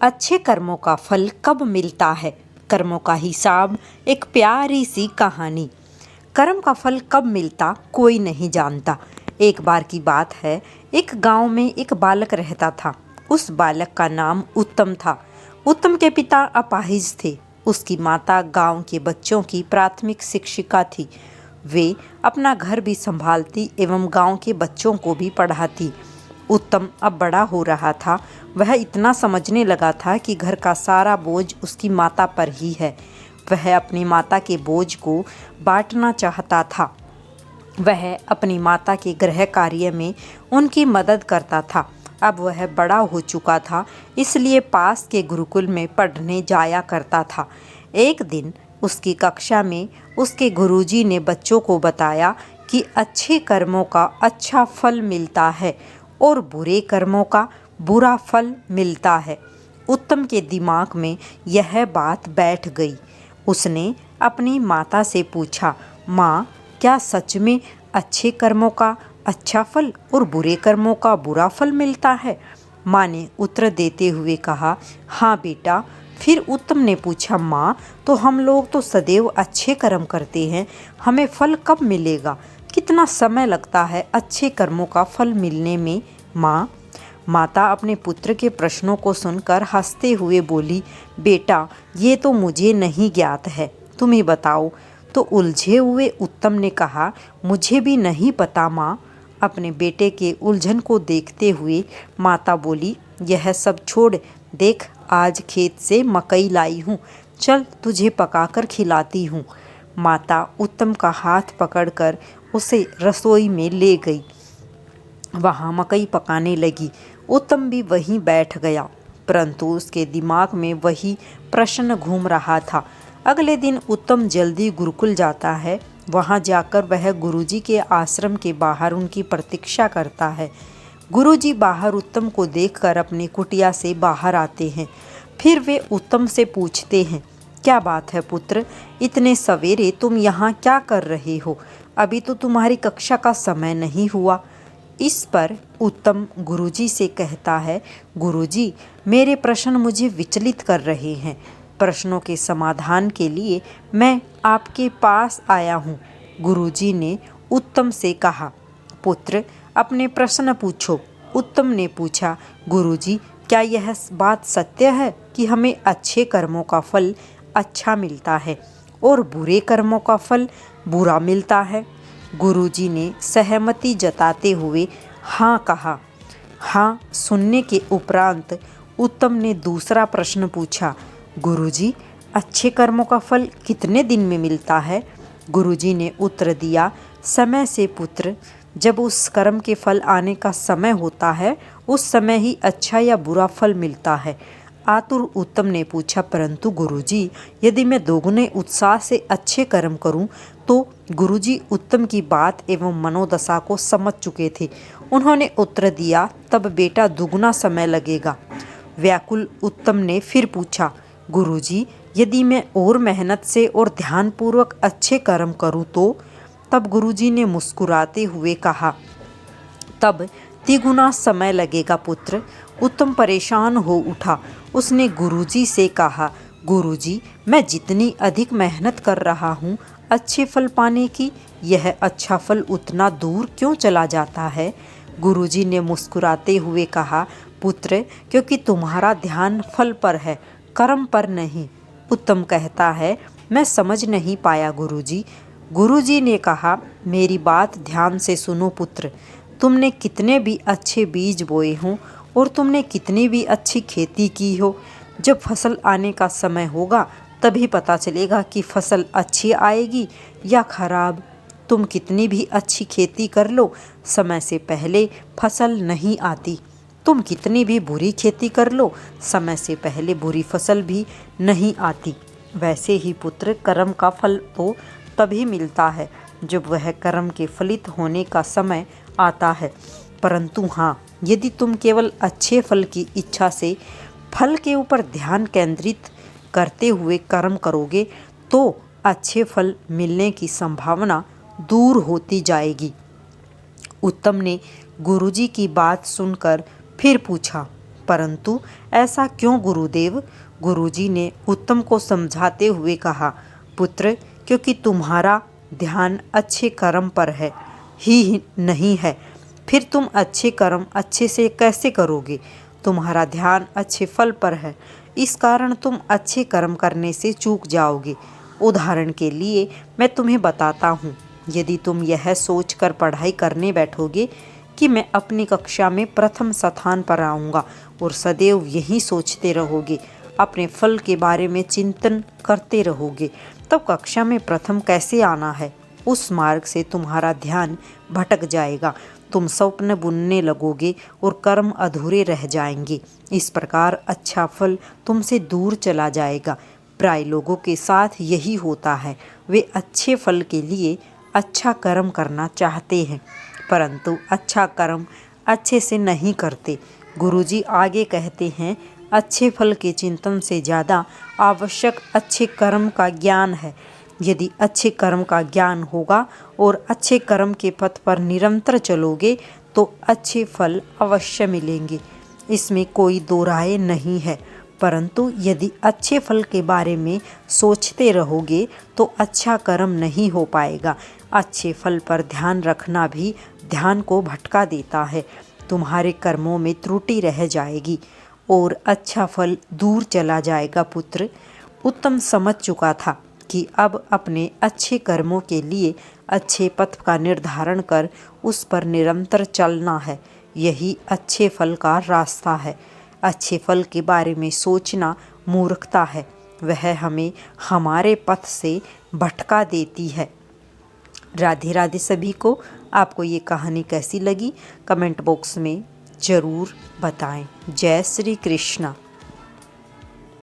अच्छे कर्मों का फल कब मिलता है? कर्मों का हिसाब, एक प्यारी सी कहानी। कर्म का फल कब मिलता कोई नहीं जानता। एक बार की बात है, एक गांव में एक बालक रहता था। उस बालक का नाम उत्तम था। उत्तम के पिता अपाहिज थे। उसकी माता गांव के बच्चों की प्राथमिक शिक्षिका थी। वे अपना घर भी संभालती एवं गांव के बच्चों को भी पढ़ाती। उत्तम अब बड़ा हो रहा था। वह इतना समझने लगा था कि घर का सारा बोझ उसकी माता पर ही है। वह अपनी माता के बोझ को बांटना चाहता था। वह अपनी माता के गृह कार्य में उनकी मदद करता था। अब वह बड़ा हो चुका था, इसलिए पास के गुरुकुल में पढ़ने जाया करता था। एक दिन उसकी कक्षा में उसके गुरुजी ने बच्चों को बताया कि अच्छे कर्मों का अच्छा फल मिलता है और बुरे कर्मों का बुरा फल मिलता है। उत्तम के दिमाग में यह बात बैठ गई। उसने अपनी माता से पूछा, माँ, क्या सच में अच्छे कर्मों का अच्छा फल और बुरे कर्मों का बुरा फल मिलता है? माँ ने उत्तर देते हुए कहा, हाँ बेटा। फिर उत्तम ने पूछा, माँ, तो हम लोग तो सदैव अच्छे कर्म करते हैं, हमें फल कब मिलेगा? कितना समय लगता है अच्छे कर्मों का फल मिलने में, माँ? माता अपने पुत्र के प्रश्नों को सुनकर हंसते हुए बोली, बेटा, ये तो मुझे नहीं ज्ञात है, तुम ही बताओ। तो उलझे हुए उत्तम ने कहा, मुझे भी नहीं पता माँ। अपने बेटे के उलझन को देखते हुए माता बोली, यह सब छोड़, देख आज खेत से मकई लाई हूँ, चल तुझे पकाकर खिलाती हूँ। माता उत्तम का हाथ पकड़कर उसे रसोई में ले गई। वहाँ मकई पकाने लगी। उत्तम भी वहीं बैठ गया, परंतु उसके दिमाग में वही प्रश्न घूम रहा था। अगले दिन उत्तम जल्दी गुरुकुल जाता है। वहाँ जाकर वह गुरुजी के आश्रम के बाहर उनकी प्रतीक्षा करता है। गुरुजी बाहर उत्तम को देखकर अपनी कुटिया से बाहर आते हैं। फिर वे उत्तम से पूछते हैं, क्या बात है पुत्र, इतने सवेरे तुम यहाँ क्या कर रहे हो? अभी तो तुम्हारी कक्षा का समय नहीं हुआ। इस पर उत्तम गुरुजी से कहता है, गुरुजी, मेरे प्रश्न मुझे विचलित कर रहे हैं। प्रश्नों के समाधान के लिए मैं आपके पास आया हूँ। गुरुजी ने उत्तम से कहा, पुत्र, अपने प्रश्न पूछो। उत्तम ने पूछा, गुरुजी, क्या यह बात सत्य है कि हमें अच्छे कर्मों का फल अच्छा मिलता है और बुरे कर्मों का फल बुरा मिलता है? गुरुजी ने सहमति जताते हुए हाँ कहा। हाँ सुनने के उपरांत उत्तम ने दूसरा प्रश्न पूछा, गुरुजी, अच्छे कर्मों का फल कितने दिन में मिलता है? गुरुजी ने उत्तर दिया, समय से पुत्र, जब उस कर्म के फल आने का समय होता है उस समय ही अच्छा या बुरा फल मिलता है। आतुर उत्तम ने पूछा, परंतु गुरुजी, यदि मैं दोगुने उत्साह से अच्छे कर्म करूं? तो गुरुजी उत्तम की बात एवं मनोदशा को समझ चुके थे। उन्होंने उत्तर दिया, तब बेटा दुगुना समय लगेगा। व्याकुल उत्तम ने फिर पूछा, गुरुजी, यदि मैं और मेहनत से और ध्यानपूर्वक अच्छे कर्म करूं तो? तब गुरुजी ने मुस्कुराते हुए कहा, तब तिगुना समय लगेगा पुत्र। उत्तम परेशान हो उठा। उसने गुरुजी से कहा, गुरुजी, मैं जितनी अधिक मेहनत कर रहा हूँ अच्छे फल पाने की, यह अच्छा फल उतना दूर क्यों चला जाता है? गुरुजी ने मुस्कुराते हुए कहा, पुत्र, क्योंकि तुम्हारा ध्यान फल पर है, कर्म पर नहीं। उत्तम कहता है, मैं समझ नहीं पाया गुरुजी। गुरुजी ने कहा, मेरी बात ध्यान से सुनो पुत्र। तुमने कितने भी अच्छे बीज बोए हों और तुमने कितनी भी अच्छी खेती की हो, जब फसल आने का समय होगा तभी पता चलेगा कि फसल अच्छी आएगी या खराब। तुम कितनी भी अच्छी खेती कर लो, समय से पहले फसल नहीं आती। तुम कितनी भी बुरी खेती कर लो, समय से पहले बुरी फसल भी नहीं आती। वैसे ही पुत्र, कर्म का फल तो तभी मिलता है जब वह कर्म के फलित होने का समय आता है। परंतु हाँ, यदि तुम केवल अच्छे फल की इच्छा से फल के ऊपर ध्यान केंद्रित करते हुए कर्म करोगे तो अच्छे फल मिलने की संभावना दूर होती जाएगी। उत्तम ने गुरुजी की बात सुनकर फिर पूछा, परंतु ऐसा क्यों गुरुदेव? गुरुजी ने उत्तम को समझाते हुए कहा, पुत्र, क्योंकि तुम्हारा ध्यान अच्छे कर्म पर है ही नहीं है, फिर तुम अच्छे कर्म अच्छे से कैसे करोगे? तुम्हारा ध्यान अच्छे फल पर है, इस कारण तुम अच्छे कर्म करने से चूक जाओगे। उदाहरण के लिए मैं तुम्हें बताता हूँ, यदि तुम यह सोचकर पढ़ाई करने बैठोगे कि मैं अपनी कक्षा में प्रथम स्थान पर आऊँगा और सदैव यही सोचते रहोगे, अपने फल के बारे में चिंतन करते रहोगे, तब कक्षा में प्रथम कैसे आना है? उस मार्ग से तुम्हारा ध्यान भटक जाएगा, तुम स्वप्न बुनने लगोगे और कर्म अधूरे रह जाएंगे। इस प्रकार अच्छा फल तुमसे दूर चला जाएगा। प्राय लोगों के साथ यही होता है, वे अच्छे फल के लिए अच्छा कर्म करना चाहते हैं, परंतु अच्छा कर्म अच्छे से नहीं करते। गुरुजी आगे कहते हैं, अच्छे फल के चिंतन से ज़्यादा आवश्यक अच्छे कर्म का ज्ञान है। यदि अच्छे कर्म का ज्ञान होगा और अच्छे कर्म के पथ पर निरंतर चलोगे तो अच्छे फल अवश्य मिलेंगे, इसमें कोई दो राय नहीं है। परंतु यदि अच्छे फल के बारे में सोचते रहोगे तो अच्छा कर्म नहीं हो पाएगा। अच्छे फल पर ध्यान रखना भी ध्यान को भटका देता है, तुम्हारे कर्मों में त्रुटि रह जाएगी और अच्छा फल दूर चला जाएगा। पुत्र, उत्तम समझ चुका था कि अब अपने अच्छे कर्मों के लिए अच्छे पथ का निर्धारण कर उस पर निरंतर चलना है, यही अच्छे फल का रास्ता है। अच्छे फल के बारे में सोचना मूर्खता है, वह हमें हमारे पथ से भटका देती है। राधे राधे सभी को। आपको ये कहानी कैसी लगी कमेंट बॉक्स में ज़रूर बताएं। जय श्री कृष्णा।